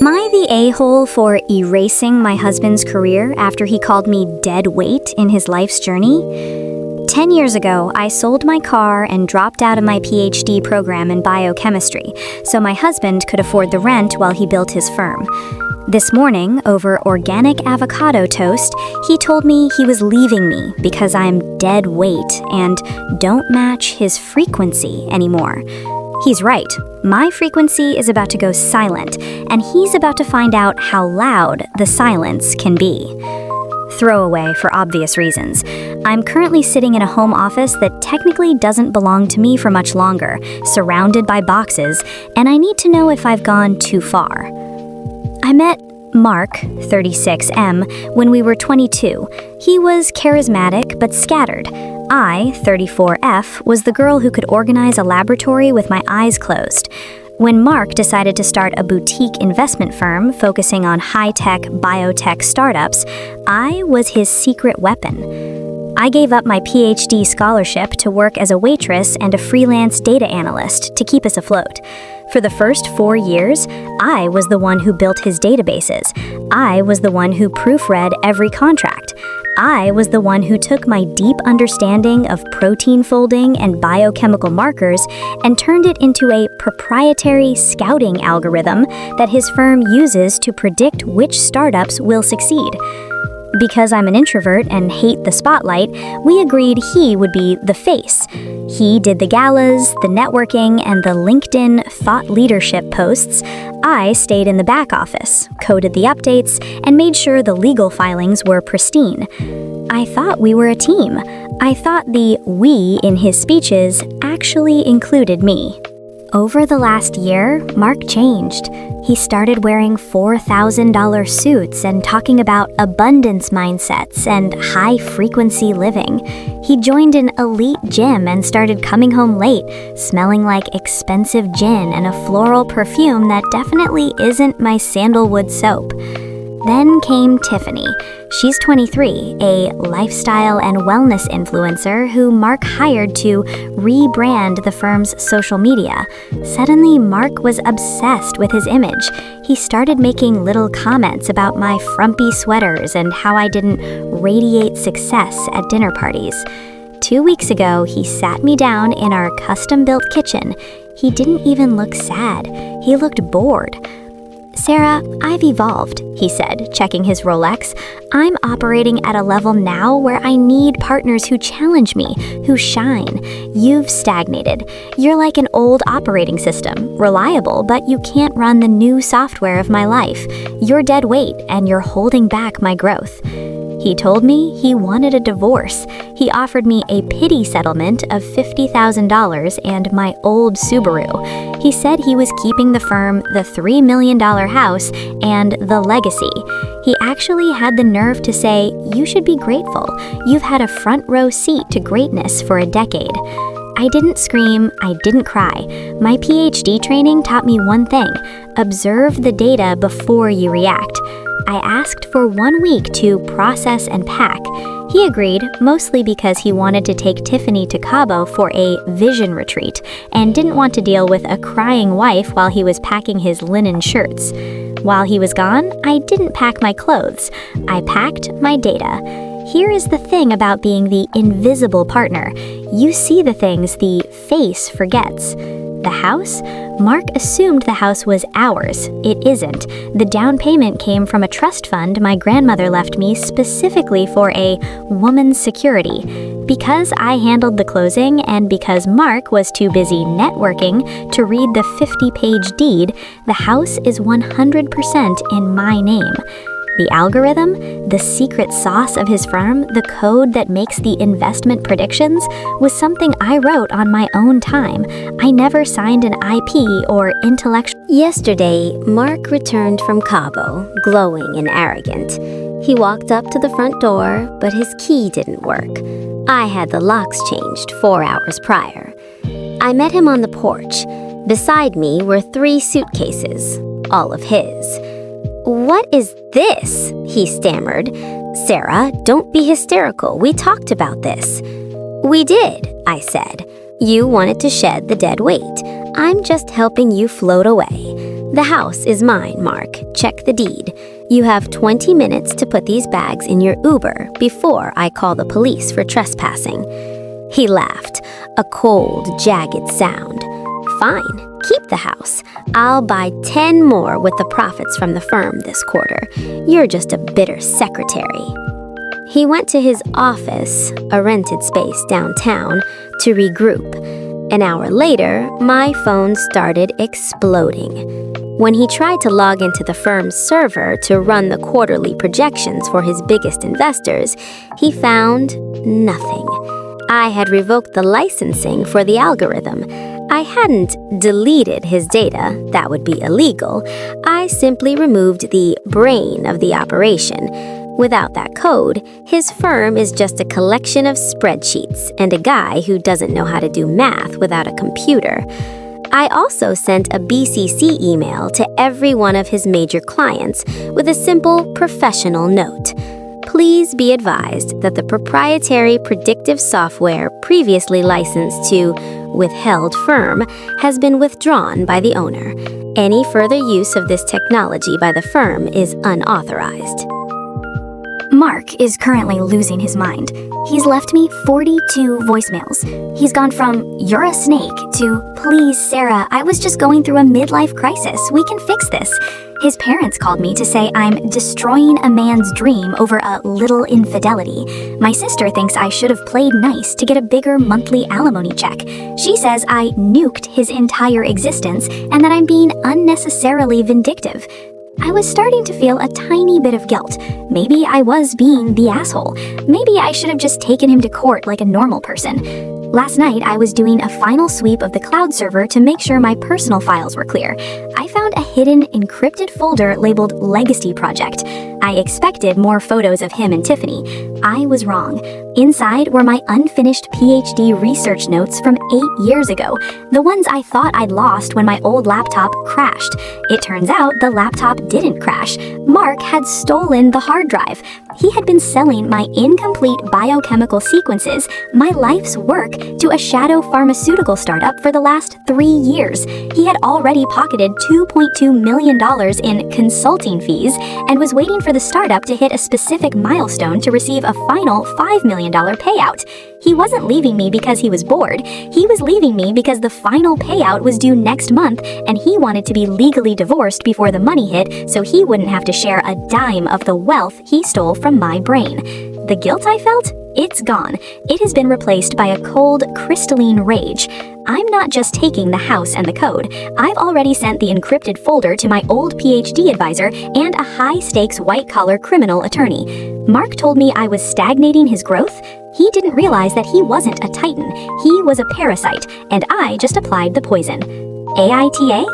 Am I the a-hole for erasing my husband's career after he called me dead weight in his life's journey? 10 years ago, I sold my car and dropped out of my PhD program in biochemistry, so my husband could afford the rent while he built his firm. This morning, over organic avocado toast, he told me he was leaving me because I'm dead weight and don't match his frequency anymore. He's right. My frequency is about to go silent, and he's about to find out how loud the silence can be. Throwaway for obvious reasons. I'm currently sitting in a home office that technically doesn't belong to me for much longer, surrounded by boxes, and I need to know if I've gone too far. I met Mark, 36M, when we were 22. He was charismatic but scattered. I, 34F, was the girl who could organize a laboratory with my eyes closed. When Mark decided to start a boutique investment firm focusing on high-tech biotech startups, I was his secret weapon. I gave up my PhD scholarship to work as a waitress and a freelance data analyst to keep us afloat. For the first 4 years, I was the one who built his databases. I was the one who proofread every contract. I was the one who took my deep understanding of protein folding and biochemical markers and turned it into a proprietary scouting algorithm that his firm uses to predict which startups will succeed. Because I'm an introvert and hate the spotlight, we agreed he would be the face. He did the galas, the networking, and the LinkedIn thought leadership posts. I stayed in the back office, coded the updates, and made sure the legal filings were pristine. I thought we were a team. I thought the "we" in his speeches actually included me. Over the last year, Mark changed. He started wearing $4,000 suits and talking about abundance mindsets and high-frequency living. He joined an elite gym and started coming home late, smelling like expensive gin and a floral perfume that definitely isn't my sandalwood soap. Then came Tiffany. She's 23, a lifestyle and wellness influencer who Mark hired to rebrand the firm's social media. Suddenly, Mark was obsessed with his image. He started making little comments about my frumpy sweaters and how I didn't radiate success at dinner parties. 2 weeks ago, he sat me down in our custom-built kitchen. He didn't even look sad. He looked bored. "Sarah, I've evolved," he said, checking his Rolex. "I'm operating at a level now where I need partners who challenge me, who shine. You've stagnated. You're like an old operating system, reliable, but you can't run the new software of my life. You're dead weight, and you're holding back my growth." He told me he wanted a divorce. He offered me a pity settlement of $50,000 and my old Subaru. He said he was keeping the firm, the $3 million house, and the legacy. He actually had the nerve to say, "You should be grateful. You've had a front row seat to greatness for a decade." I didn't scream, I didn't cry. My PhD training taught me one thing: observe the data before you react. I asked for 1 week to process and pack. He agreed, mostly because he wanted to take Tiffany to Cabo for a vision retreat and didn't want to deal with a crying wife while he was packing his linen shirts. While he was gone, I didn't pack my clothes. I packed my data. Here is the thing about being the invisible partner. You see the things the face forgets. The house? Mark assumed the house was ours. It isn't. The down payment came from a trust fund my grandmother left me specifically for a woman's security. Because I handled the closing and because Mark was too busy networking to read the 50-page deed, the house is 100% in my name. The algorithm, the secret sauce of his firm, the code that makes the investment predictions, was something I wrote on my own time. I never signed an IP or intellectual. Yesterday, Mark returned from Cabo, glowing and arrogant. He walked up to the front door, but his key didn't work. I had the locks changed 4 hours prior. I met him on the porch. Beside me were 3 suitcases, all of his. "What is this?" he stammered. "Sarah, don't be hysterical. We talked about this." "We did," I said. "You wanted to shed the dead weight. I'm just helping you float away." The house is mine, Mark. Check the deed. You have 20 minutes to put these bags in your Uber before I call the police for trespassing. He laughed, a cold, jagged sound. Fine, keep the house. I'll buy 10 more with the profits from the firm this quarter. You're just a bitter secretary. He went to his office, a rented space downtown, to regroup. An hour later, my phone started exploding. When he tried to log into the firm's server to run the quarterly projections for his biggest investors, he found nothing. I had revoked the licensing for the algorithm. I hadn't deleted his data, that would be illegal. I simply removed the brain of the operation. Without that code, his firm is just a collection of spreadsheets and a guy who doesn't know how to do math without a computer. I also sent a BCC email to every one of his major clients with a simple professional note. Please be advised that the proprietary predictive software previously licensed to withheld firm has been withdrawn by the owner. Any further use of this technology by the firm is unauthorized. Mark is currently losing his mind. He's left me 42 voicemails. He's gone from, "You're a snake," to, "Please, Sarah, I was just going through a midlife crisis. We can fix this." His parents called me to say I'm destroying a man's dream over a little infidelity. My sister thinks I should have played nice to get a bigger monthly alimony check. She says I nuked his entire existence and that I'm being unnecessarily vindictive. I was starting to feel a tiny bit of guilt. Maybe I was being the asshole. Maybe I should have just taken him to court like a normal person. Last night, I was doing a final sweep of the cloud server to make sure my personal files were clear. I found a hidden, encrypted folder labeled Legacy Project. I expected more photos of him and Tiffany. I was wrong. Inside were my unfinished PhD research notes from 8 years ago, the ones I thought I'd lost when my old laptop crashed. It turns out the laptop didn't crash. Mark had stolen the hard drive. He had been selling my incomplete biochemical sequences, my life's work, to a shadow pharmaceutical startup for the last 3 years. He had already pocketed $2.2 million in consulting fees and was waiting for the startup to hit a specific milestone to receive a final $5 million payout. He wasn't leaving me because he was bored. He was leaving me because the final payout was due next month and he wanted to be legally divorced before the money hit so he wouldn't have to share a dime of the wealth he stole from my brain. The guilt I felt? It's gone. It has been replaced by a cold, crystalline rage. I'm not just taking the house and the code. I've already sent the encrypted folder to my old PhD advisor and a high-stakes white-collar criminal attorney. Mark told me I was stagnating his growth. He didn't realize that he wasn't a titan. He was a parasite, and I just applied the poison. AITA?